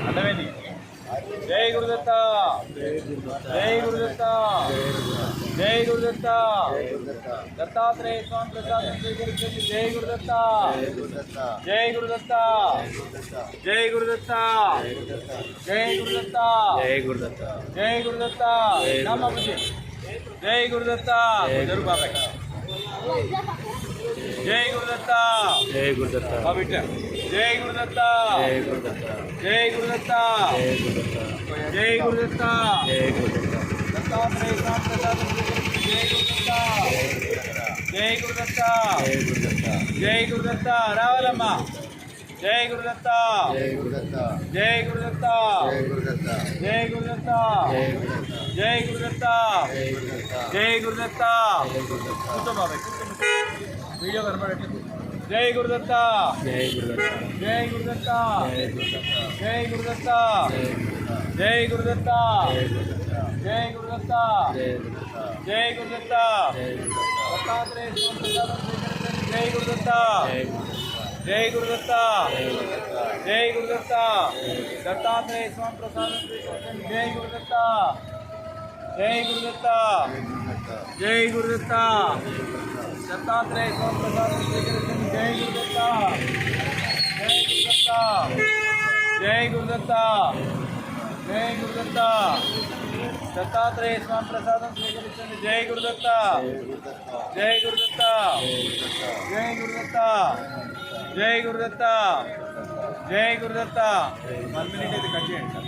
అడ్డమేంది జై గురుదత్త జై గురుదత్త జై గురుదత్త దత్తాత్రేయ స్వామి ప్రసాదం స్వీకరించండి జై గురుదత్త జై గురుదత్త జై గురుదత్త జై గురుదత్త జై గురుదత్త జై గురుదత్త నమస్తే జై గురుదత్త జరుగు బాబాయ్ జై గురుదత్త జై గురుదత్త బాబిట్ట జై గురుదత్త జై గురుదత్త జై గురుదత్త జై గురుదత్త జై గురుదత్త దత్తాత్రేయ స్వామి ప్రసాదం జై గురుదత్త జై గురుదత్త జై గురుదత్త రావాలమ్మ జై గురుదత్త జై గురుదత్త జై గురుదత్త జై గురుదత్త జై గురుదత్త జై గురుదత్త కూర్చో బాబాయ్ వీడియో కనబడట్లేదు జై గురుదత్త జై గురుదత్త జై గురుదత్త జై గురుదత్త జై గురుదత్త జై గురుదత్త జై గురుదత్త దత్తాత్రేయ స్వామి జై గురుదత్త జై గురుదత్త జై గురుదత్త దత్తాత్రేయ స్వామి ప్రసాదం జై గురుదత్త జై గురుదత్త జై గురుదత్త దత్తాత్రేయ స్వామి ప్రసాదం జై గురుదత్త జై గురుదత్త జై గురుదత్త దత్తాత్రేయ స్వామి ప్రసాదం స్వీకరించండి జై గురుదత్త జై గురుదత్త జై గురుదత్త జై గురుదత్త జై గురుదత్త 1 minute అయితే కట్ చేయండి సార్